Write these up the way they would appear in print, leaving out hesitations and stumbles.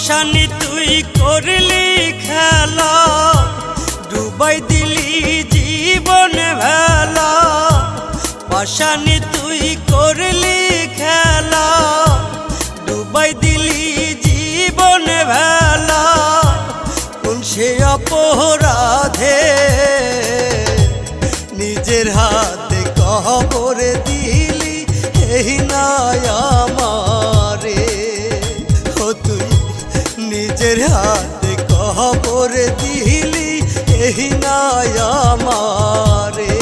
পাশানি তুই করলি খেলা, ডুবাই দিলি জীবন ভেলা। পাশানি তুই করলি খেলা, ডুবাই দিলি জীবন ভেলা। কোন সে অপরাধে নিজের হাতে কবর দিলি এই নাই আমারে। ও তুই নিজের হাতে কবর দিলি এই নাই আমারে।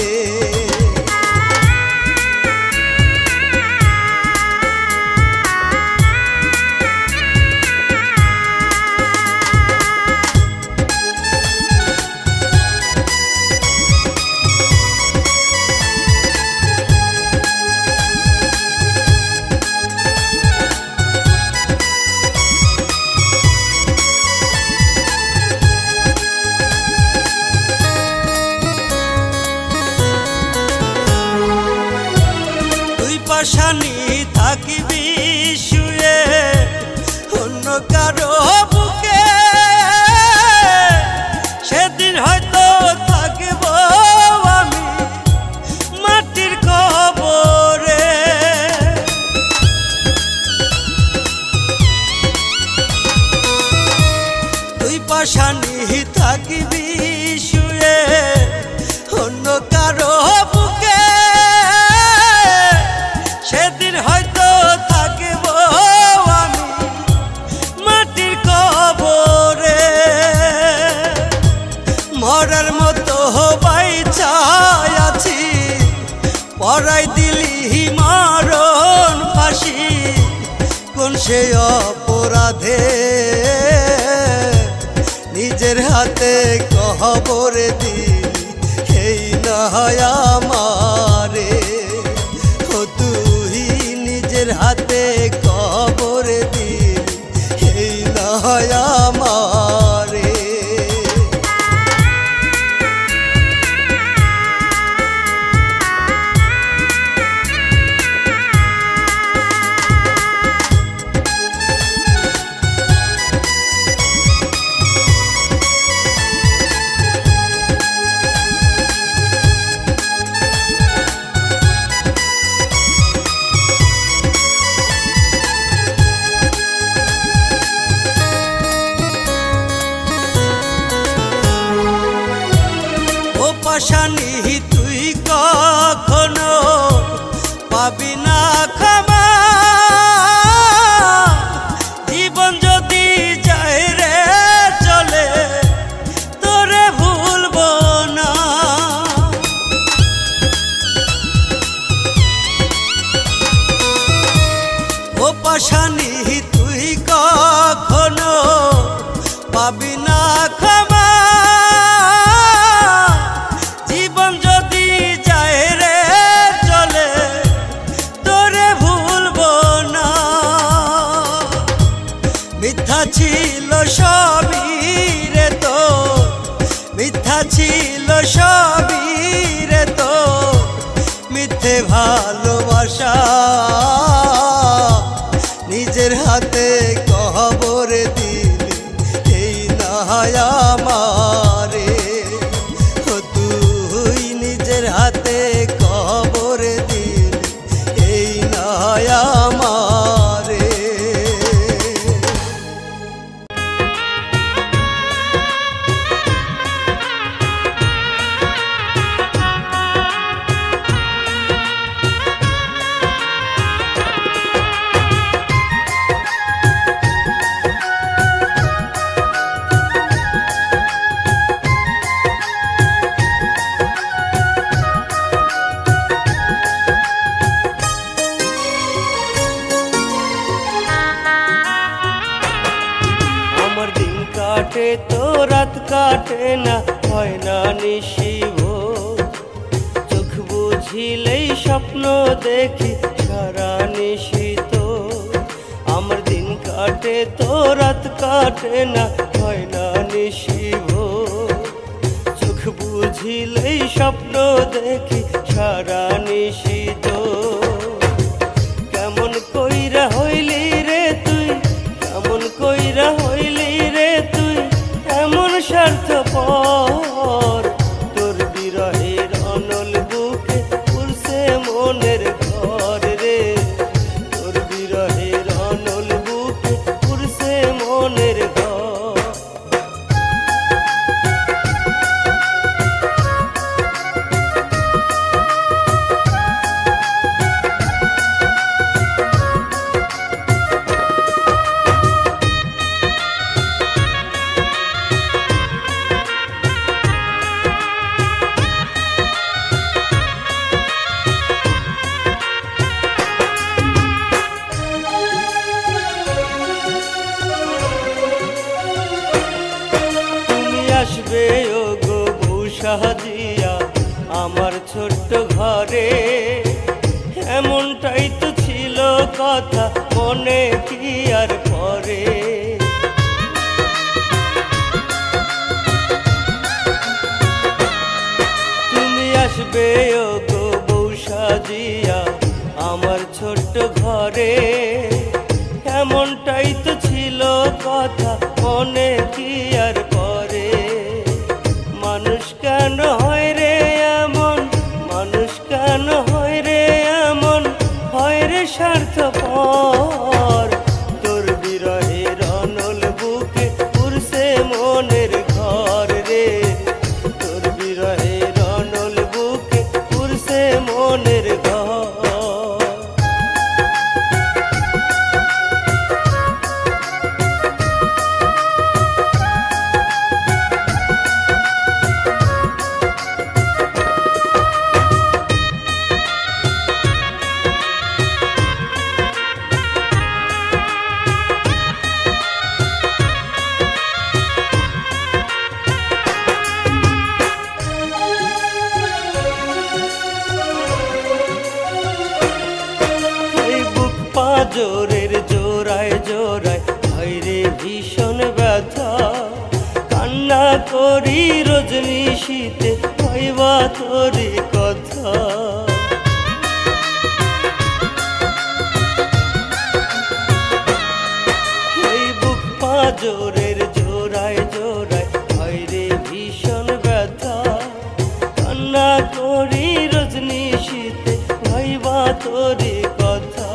পাশানি থাকিবি শুয়ে অন্য কারো বুকে, সেদিন হয়তো থাকব আমি মাটির কবরে। তুই পাশানি থাকিবি শুয়ে অন্য কারো বুকে, সেদিন হয়তো থাকব আমি মাটির কবরে। মরার মতো বাইচা আছি, পরাই দিলি মারণ ফাঁসি। কোন সে অপরাধে নিজের হাতে কবর দিলি এই নাই আমারে। ও তুই নিজের হাতে কবর দিলি এই নাই আমারে। পাশানি তুই কখনো পাবি না ক্ষমা, জীবন যদি যায় রে চলে তোরে ভুলব না। ও পাশানি তুই কখনো পাবি না ক্ষমা, মিথ্যা ছিল সবই রে তো, মিথ্যা ছিল সবই রে তো, মিথ্যে ভালোবাসা নিজের হাতে কবর দিলি এই নাই আমারে। ও তুই নিজের হাতে কবর দিলি এই নাই আমারে। কাটে তো রাত কাটে না, হয় না নিশিব। চোখ বুঝিলেই স্বপ্ন দেখি সারা নিশিত। আমার দিন কাটে তো রাত কাটে না, হয় না নিশিব। চোখ বুঝিলেই স্বপ্ন দেখি সারা নিশিত। কেমন কইরা হইলি রে তুই, কেমন কইরা হইলি আমার ছোট্ট ঘরে এমনটাই তো ছিল কথা মনে কি আর পরে তুমি আসবে ও গো বউ সাজিয়া আমার ছোট্ট ঘরে এমনটাই তো ছিল কথা মনে কি আর পরে মানুষ কেন হয় রে এমন মানুষ কেন হয় রে এমন হয় রে স্বার্থপর তোর বিরহের অনল বুকে পুরছে মনের ঘর রে তোর বিরহের অনল বুকে পুরছে মনের ঘর জোরের জোড়ায় জোড়ায় হায়রে ভীষণ ব্যথা কান্না করি রজনী শীতে ভাইবা তোরে কথা এই বুক পাঁজরের জোড়ায় জোড়ায় হায়রে ভীষণ ব্যথা কান্না করি রজনী শীতে ভাইবা তোরে কথা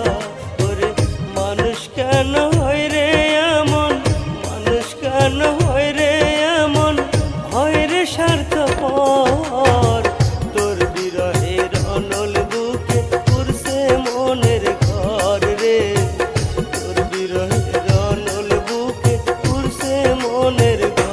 মানুষ কেন হয় রে এমন মানুষ কেন হয় রে এমন হয় রে স্বার্থপর তোর বিরহের অনল বুকে পুরছে মনের ঘর রে তোর বিরহের অনল বুকে পুরছে মনের ঘর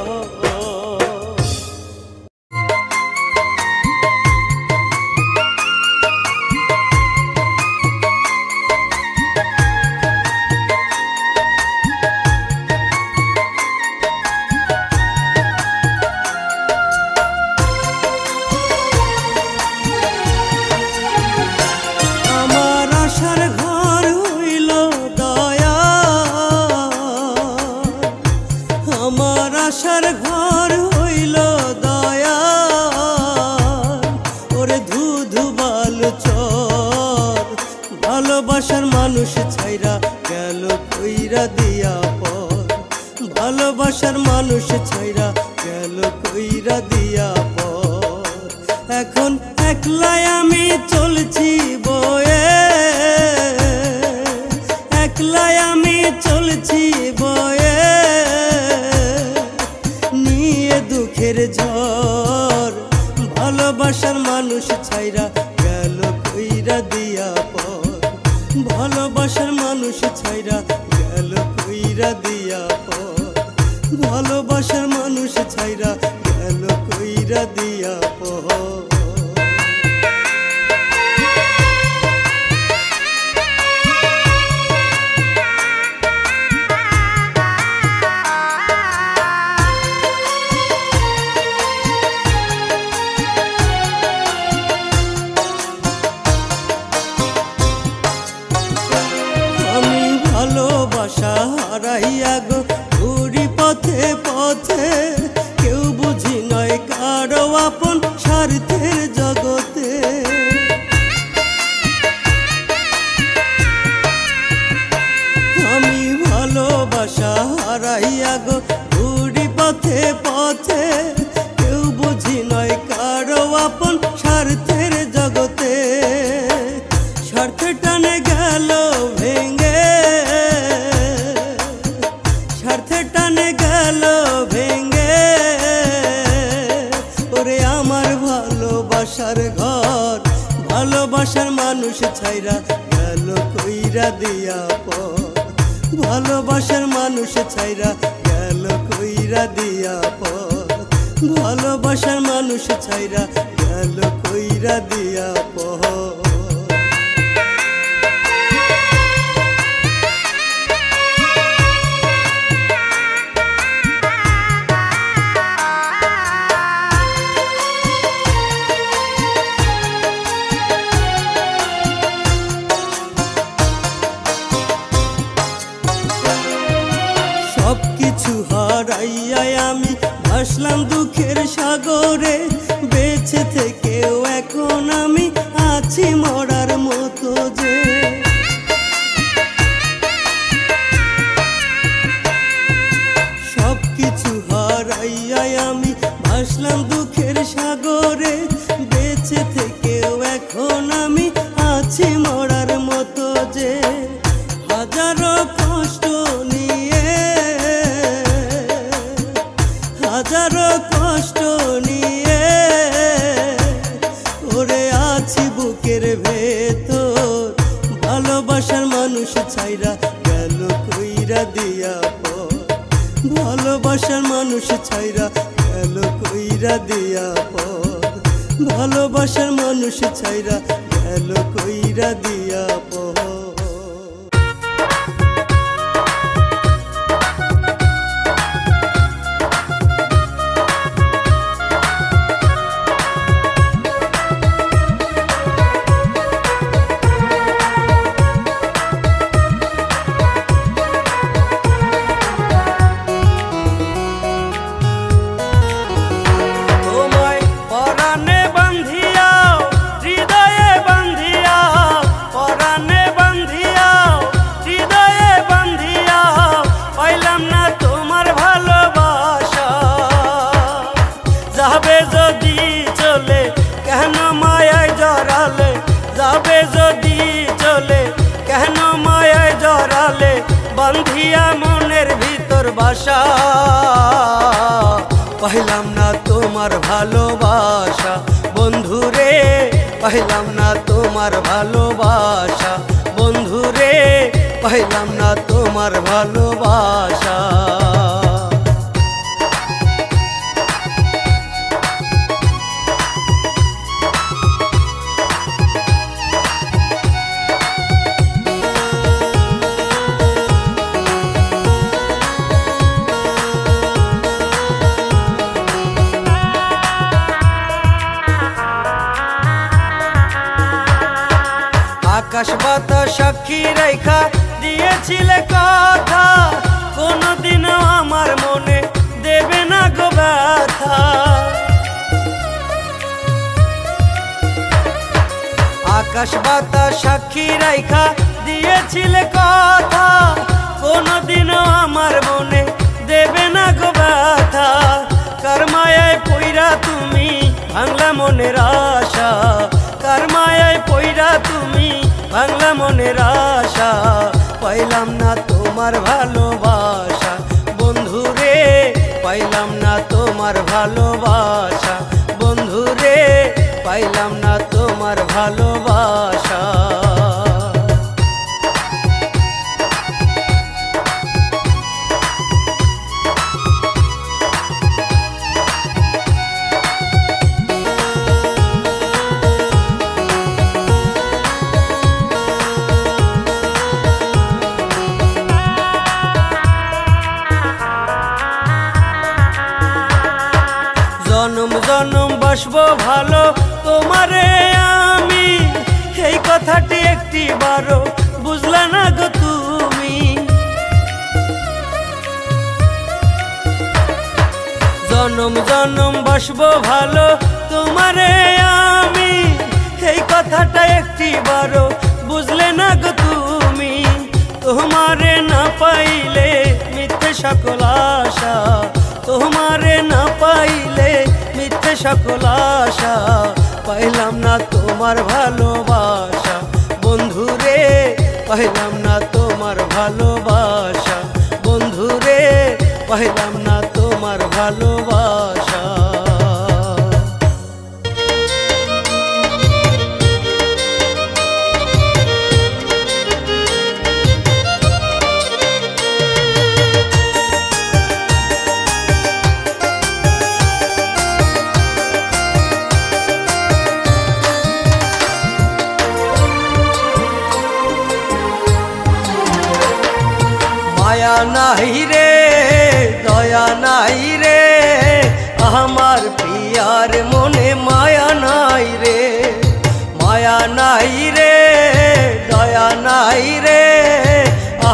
ভালোবাসার মানুষ ছাইরা গেল কইরা দিয়া পর ভালোবাসার মানুষ ছাইরা গেল কইরা দিয়া পর এখন একলাই আমি চলছি বয়ে একলাই আমি চলছি বয়ে নিয়ে দুঃখের ঝড় ভালোবাসার মানুষ ছাইরা গেল কইরা দিয়া পর ভালোবাসার মানুষ ছাইরা গেল কইরা দিয়া পর ভালোবাসার মানুষ ছাইরা গেল কইরা দিয়া পর ভালোবাসা হারাইয়া গো ঘুরি পথে পথে কেউ বুঝি নয় কারো আপন স্বার্থের জগতে আমি ভালোবাসা হারাইয়া গো ঘুরি পথে পথে কেউ বুঝি নয় কারো আপন স্বার্থের জগতে স্বার্থ টানে গেল ভেঙে টানে গেল ভেঙে ওরে আমার ভালোবাসার ঘর ভালোবাসার মানুষ ছাইরা গেল কইরা দিয়া পর ভালোবাসার মানুষ ছাইরা গেল কইরা দিয়া পর ভালোবাসার মানুষ ছাইরা গেল কইরা দিয়া পর ভাসলাম দুঃখের সাগরে, বেঁচে থেকেও এখন আমি আছি মরার মতো যে। সবকিছু হারাইয়াই আমি ভাসলাম দুঃখের সাগরে, বেঁচে থেকেও এখন আমি আছি মরার মতো যে। হাজারো কষ্ট নিয়ে, হাজারো কষ্ট নিয়ে করে আছি বুকের ভেতর। ভালোবাসার মানুষ ছাইরা গেল কইরা দিয়া পর, ভালোবাসার মানুষ ছাইরা গেল কইরা দিয়া পর, ভালোবাসার মানুষ ছাইরা গেল কইরা দিয়া পর। যাবে যদি চলে কেন মায়ায় জড়ালে, যাবে যদি চলে কেন মায়ায় জড়ালে, বান্ধিয়া মনের ভিতর বাসা। পাইলাম না তোমার ভালোবাসা বন্ধুরে, পাইলাম না তোমার ভালোবাসা বন্ধুরে, পাইলাম না তোমার ভালোবাসা। আকাশ বাতাস সাক্ষী রেখা দিয়েছিলে কথা, কোনদিনও আমার মনে দেবে না গো ব্যথা। আকাশ বাতাস সাক্ষী রেখা দিয়েছিলে কথা, কোনদিনও আমার মনে দেবে না গো ব্যথা। কার মায়ায় পইরা তুমি ভাঙলা মনের আশা, কার মায়ায় পইরা তুমি ভাঙলা মনের আশা। পাইলাম না তোমার ভালোবাসা বন্ধুরে, পাইলাম না তোমার ভালোবাসা বন্ধুরে, পাইলাম না তোমার ভালোবাসা। জনম জনম বাসবো ভালো তোমারে আমি, এই কথাটি একটি বারো বুঝলা না গো তুমি। জনম জনম বাসবো ভালো তোমারে আমি, এই কথাটা একটি বারো বুঝলে না গো তুমি। তোমারে না পাইলে মিথ্যে সকল আশা, তোমারে না পাইলে মিথ্যে সকল আশা। পাইলাম না তোমার ভালোবাসা বন্ধুরে, পাইলাম না তোমার ভালোবাসা বন্ধুরে, পাইলাম না তোমার ভালোবাসা। মায়া নাই রে দয়া নাই রে, আমার প্রিয়ার মনে মায়া নাই রে। মায়া নাই রে দয়া নাই রে,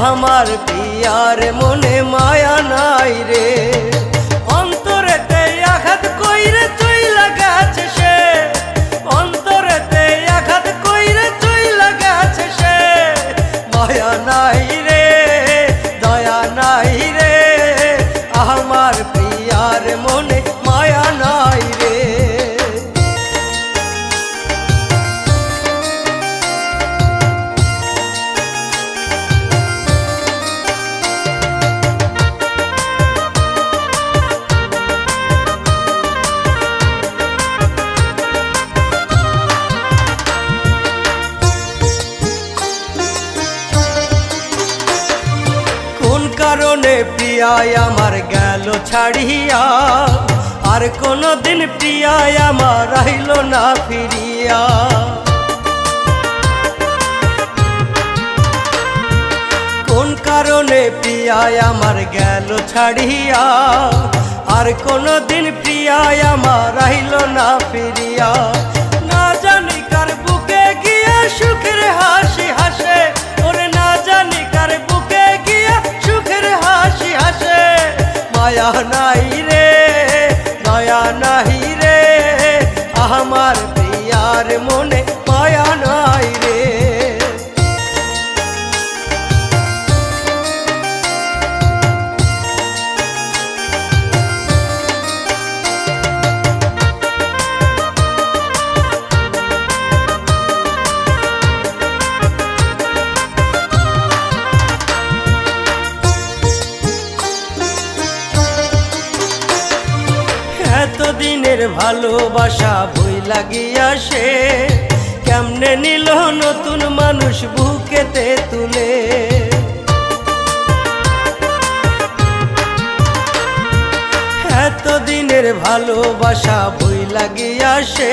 আমার প্রিয়ার মনে মায়া নাই রে। অন্তরেতে প্রিয়ায় আমার গেল ছাড়িয়া, আর কোনদিন প্রিয়ায় আমার আইল না ফিরিয়া। কোন কারণে প্রিয়ায় আমার গেল ছাড়িয়া, আর কোনদিন প্রিয়ায় আমার আইল না ফিরিয়া। না জানি কার বুকে গিয়া সুখের হাসি হাসে, ওরে না জানি কার বুকে গিয়া সুখের হাসি হাসে। মায়া নাই রে, দয়া নাই রে, আমার প্রিয়ার মনে মায়া নাই রে। এতদিনের ভালোবাসা বই লাগিয়া সে কেমনে নিল নতুন মানুষ বুকেতে তুলে। এতদিনের ভালোবাসা বই লাগিয়া সে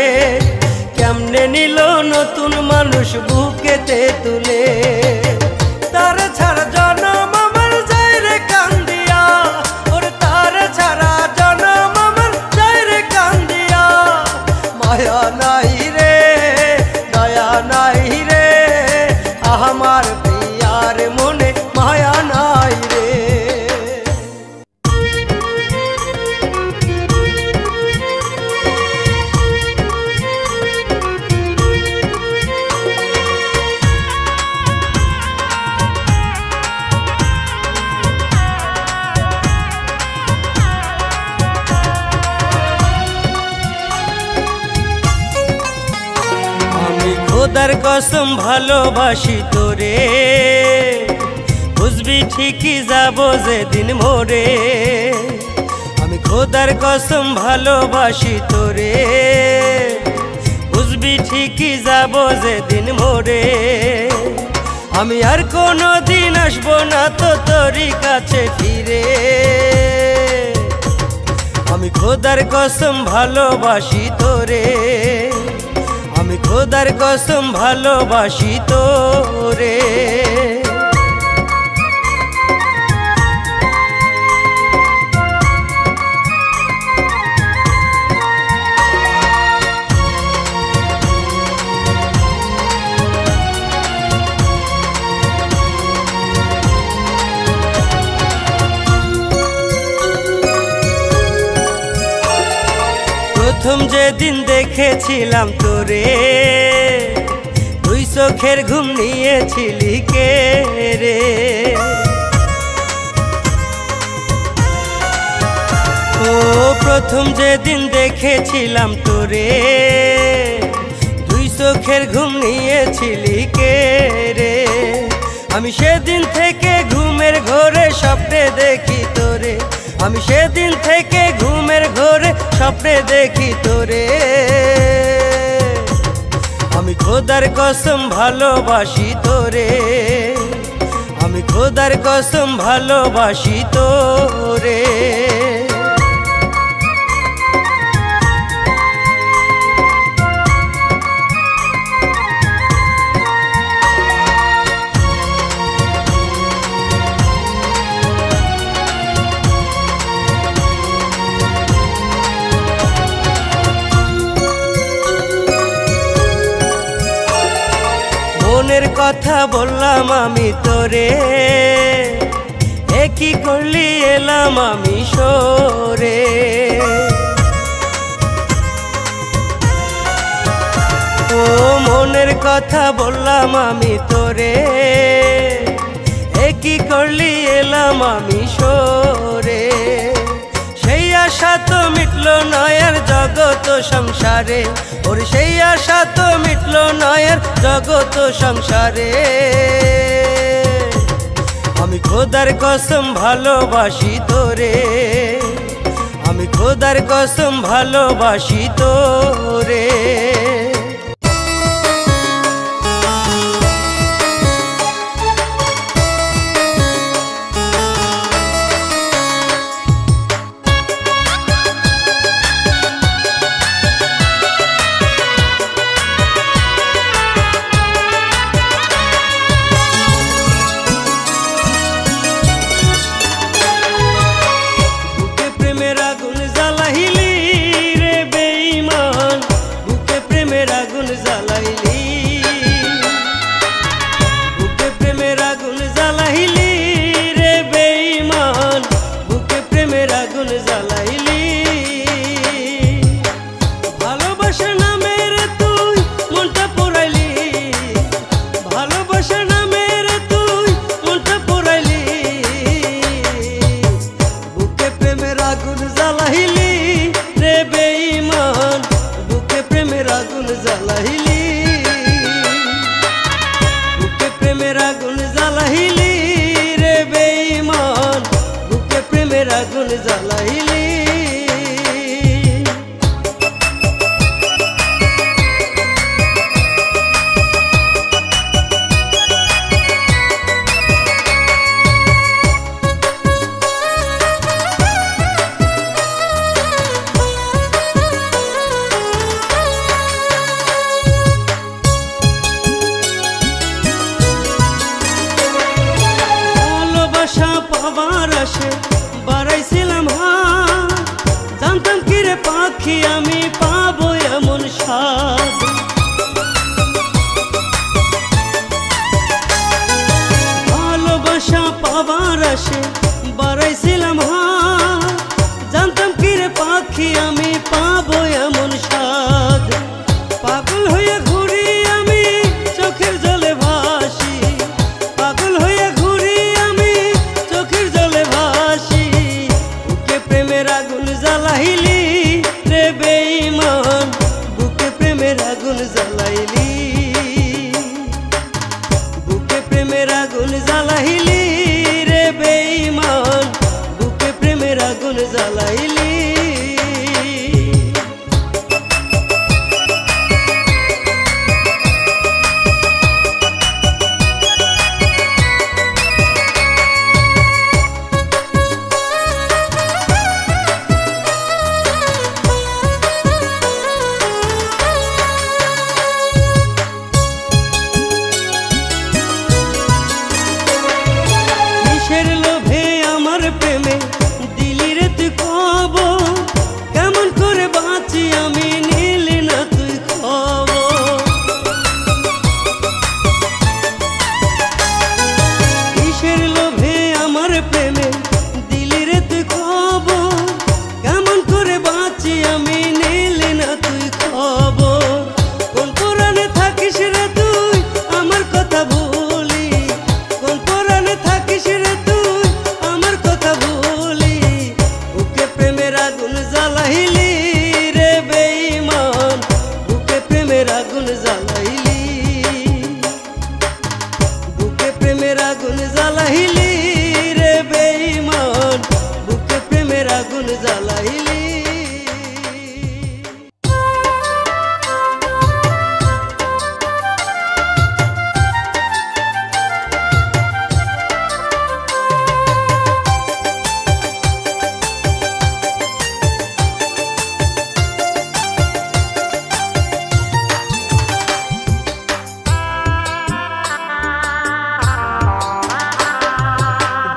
কেমনে নিল নতুন মানুষ বুকেতে তুলে। তার ছাড়া জনম আমার যায় রে কান্দিয়া, ওরে তার ছাড়া জনম আমার যায় রে কান্দিয়া। মায়া নাই রে, দয়া নাই রে, আমার প্রিয়ার মনে মায়া নাই রে। খোদার কসম ভালোবাসি তোরে, বুঝবি ঠিকই যাবো যেদিন মোরে। আমি খোদার কসম ভালোবাসি তোরে, বুঝবি ঠিকই যাবো যেদিন মোরে। আমি আর কোনো দিন আসবো না তো তোরই কাছে ফিরে। আমি খোদার কসম ভালোবাসি তোরে, আমি খোদার কসম ভালোবাসি তোরে। প্রথম যেদিন দেখেছিলাম তোরে, তুই চোখের ঘুম নিয়েছিলি কে রে। ও প্রথম যেদিন দেখেছিলাম তোরে, তুই চোখের ঘুম নিয়েছিলি কে রে। আমি সেদিন থেকে ঘুমের ঘোরে স্বপ্নে দেখি তোরে, আমি সেদিন থেকে ঘুমের ঘোরে স্বপ্নে দেখি তোরে। আমি খোদার কসম ভালোবাসি তোরে, আমি খোদার কসম ভালোবাসি তোরে। মনের কথা বললাম আমি তোরে, একই করলি এলাম আমি সরে। ও মনের কথা বললাম আমি তোরে, একই করলি এলাম আমি সরে। সেই আশা তো মিটলো নয়ার জগত সংসারে, ওর সেই আশা তো মিটলো নয়ার জগত সংসারে। আমি খোদার কসম ভালোবাসি তোরে, আমি খোদার কসম ভালোবাসি তোরে। জ্বালাইলি। পাবার আসে বাড়াইছিলাম হাত, জানতাম কি রে পাখি আমি পাবো এমন স্বাদ। ভালোবাসা পাবার আসে বাড়াইছিলাম হাত, জানতাম কি রে পাখি আমি পাবো এমন স্বাদ। পাগল হয়ে ঘুরি আমি চোখের জলে ভাসি, পাগল হয়ে ঘুরি আমি চোখের জলে ভাসি। বুকে প্রেমের আগুন জ্বালাইলি রে বেঈমান, বুকে প্রেমের আগুন জ্বালাইলি, বুকে প্রেমের আগুন জ্বালাইলি রে বেঈমান, বুকে প্রেমের আগুন জ্বালাইলি।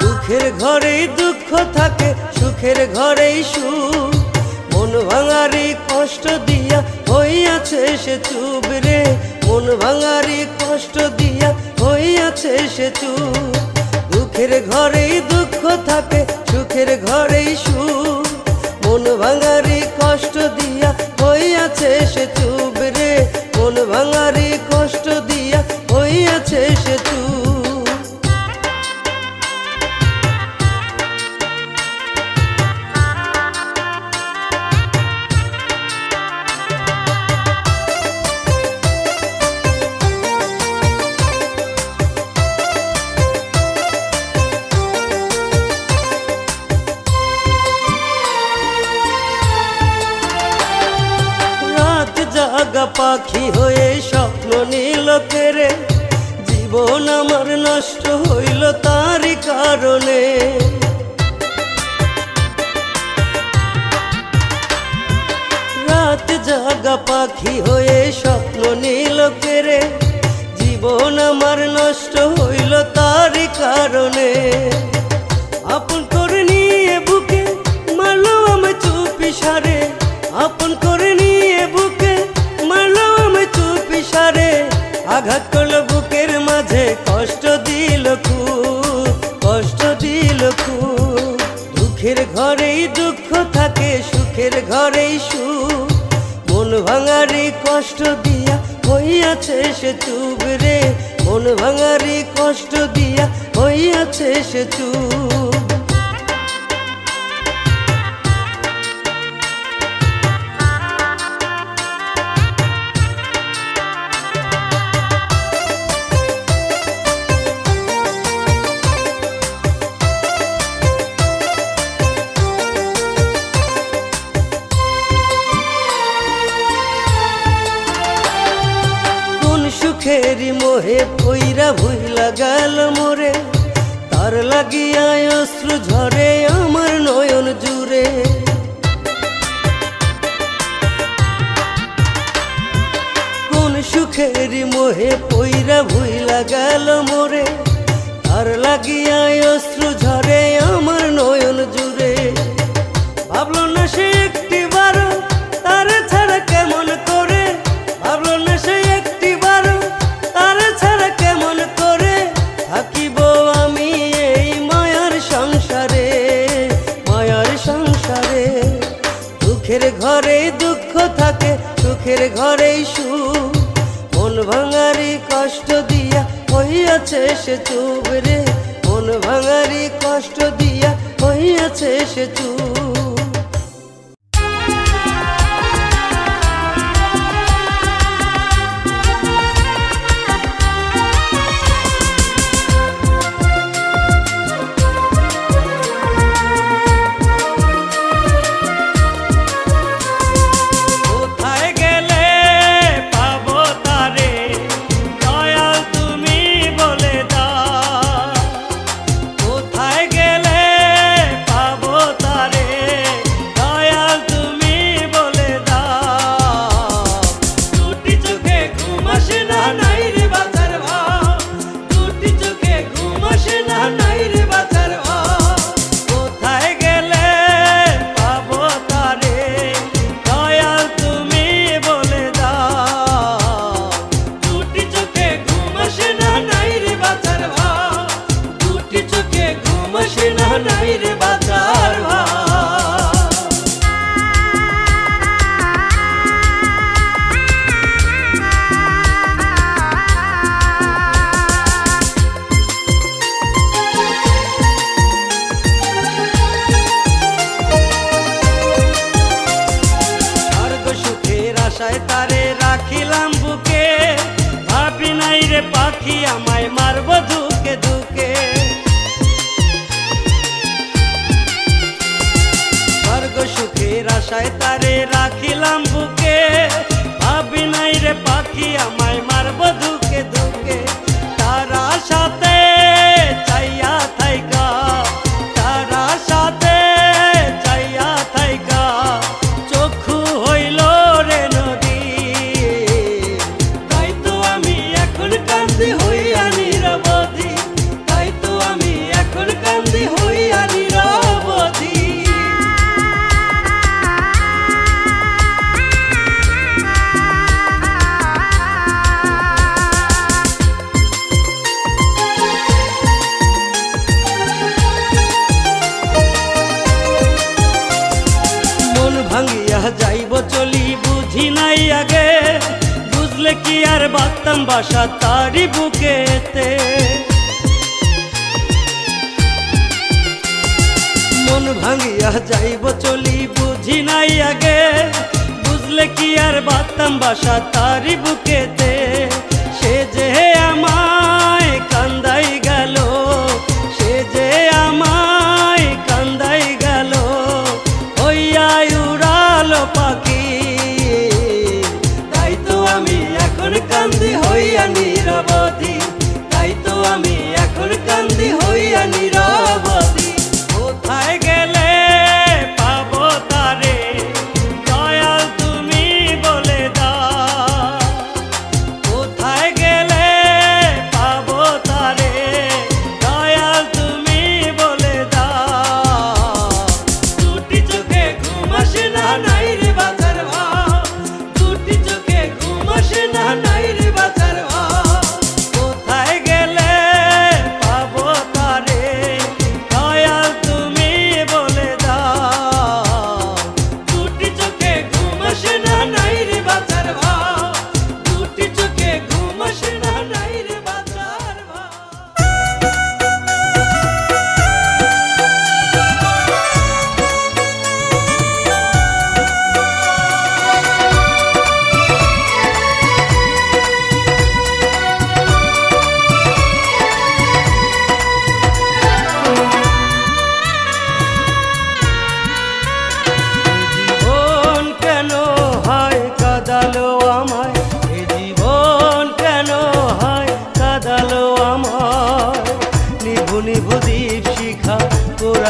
দুঃখের ঘরেই দুঃখ থাকে, সুখের ঘরেই সুখ। মন ভাঙারি কষ্ট দিয়া হইয়াছে সে চুপ রে, মন ভাঙারি কষ্ট দিয়া হইয়াছে সে চুপ। দুঃখের ঘরেই দুঃখ থাকে, সুখের ঘরেই সুখ। মন ভাঙারি কষ্ট দিয়া হইয়াছে সে চুপ রে, মন ভাঙারি কষ্ট দিয়া হইয়াছে সে চুপ। জাগা পাখি হয়ে স্বপ্ন নীল কেরে, জীবন আমার নষ্ট হইল তারই কারণে। রাত জাগা পাখি হয়ে স্বপ্ন নীল কেরে, জীবন আমার নষ্ট হইল তারই কারণে। আপন করে নিয়ে বুকে মারলো আমায় চুপি সারে, আপন করে নিয়ে বুকে মারলো আমায় চুপি সারে। আঘাত করলো বুকের মাঝে, কষ্ট দিল খুব, কষ্ট দিল খুব। দুঃখের ঘরেই দুঃখ থাকে, সুখের ঘরেই সুখ। মন ভাঙারি কষ্ট দিয়া হইয়াছে সে চুপ রে, মন ভাঙারি কষ্ট দিয়া হইয়াছে সে চুপ। সুখেরই মোহে পইরা ভুইলা গেল মোরে, তার লাগিয়া অশ্রু ঝরে আমার নয়ন জুড়ে। কোন সুখেরই মোহে পইরা ভুইলা গেল মোরে, তার লাগিয়া অশ্রু ঝরে আমার নয়ন জুড়ে। ভাবলো না সে একটিবারও তার ছাড়া কেমন করে, ভাবলো না সে একটিবারও তার ছাড়া কেমন করে থাকিব আমি এই মায়ার সংসারে, মায়ার সংসারে। দুঃখের ঘরে দুঃখ থাকে, সুখের ঘরেই সুখ। মন ভাঙারি কষ্ট দিয়া হইয়াছে সে চুপ রে, মন ভাঙারি কষ্ট দিয়া হইয়াছে সে চুপ। তারে রাখিলাম বুকে, ভাবি নাই রে পাখি আমায় মারব ধুকে ধুকে। স্বর্গ সুখের আশায় তারে রাখিলাম বুকে, ভাবি নাই রে পাখি আমায় মারব ধুকে ধুকে। তারা সাথে চাইয়া থাইকা, তারা সাথে চাইয়া থাইকা চক্ষু হইল রে নদী। তাই তো আমি এখন কান্দি হইয়া নিরবধি, তাই তো আমি এখন কান্দি হইয়া নিরবধি। ভাঙিয়া যাইব চলি বুঝি নাই আগে, বুঝলে কি আর বাঁধতাম বাসা তারি বুকেতে। মন ভাঙিয়া যাইব চলি বুঝি নাই আগে, বুঝলে কি আর বাঁধতাম বাসা তারি বুকেতে। সে যে আমায় কান্দাই গেল, সে যে আমায় কান্দাই গেল হইয়া উড়ালো পাখি। তাই তো আমি এখন কান্দি হইয়া নিরবধি, তাই তো আমি এখন কান্দি হইয়া নিরবধি। কোথায় গেলে পাবো তারে দয়াল তুমি বলে দাও,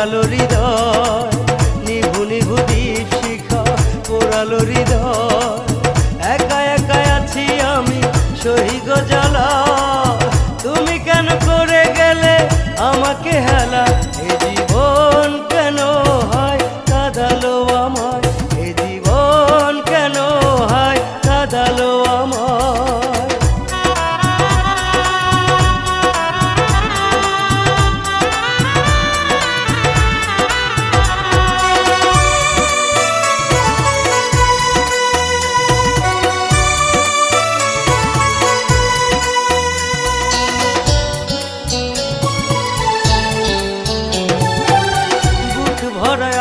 পোড়ালো হৃদয়, নিভু নিভু দীপ শিখা পোড়ালো হৃদয়। একা একা আছি আমি সহি গো জ্বালা, তুমি কেন করে গেলে আমাকে হেলা। এ জীবন কেন হয় কাঁদালো আমায়, এ জীবন কেন হয় কাঁদালো আমায়।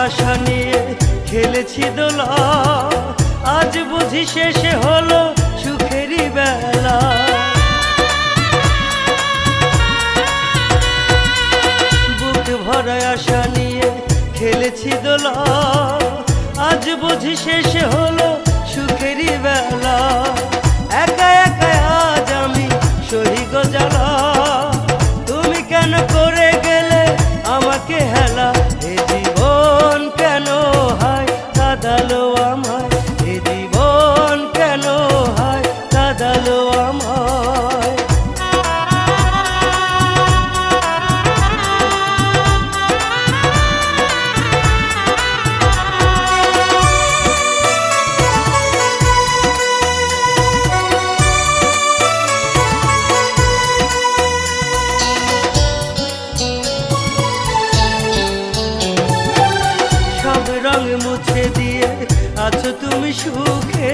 আশা নিয়ে খেলেছি দোলা, আজ বুঝি শেষে হলো সুখেরই বেলা। বুক ভরা আশা নিয়ে খেলেছি দোলা, আজ বুঝি শেষে হলো সুখেরই বেলা। একা একা আজ আমি সহি গো জ্বালা, তুমি কেন করে গেলে আমাকে হেলা। এ জীবন কেন হয় কাঁদালো আমায়, এ জীবন কেন হয় কাঁদালো আমায়। রং মুছে দিয়ে আছো তুমি সুখে,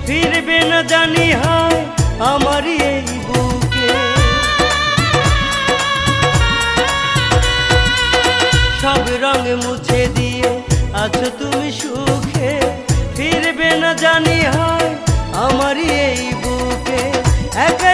ফিরবে না জানি হয় আমারই এই বুকে। সব রং মুছে দিয়ে আছো তুমি সুখে, ফিরবে না জানি হয় আমারই এই বুকে। একা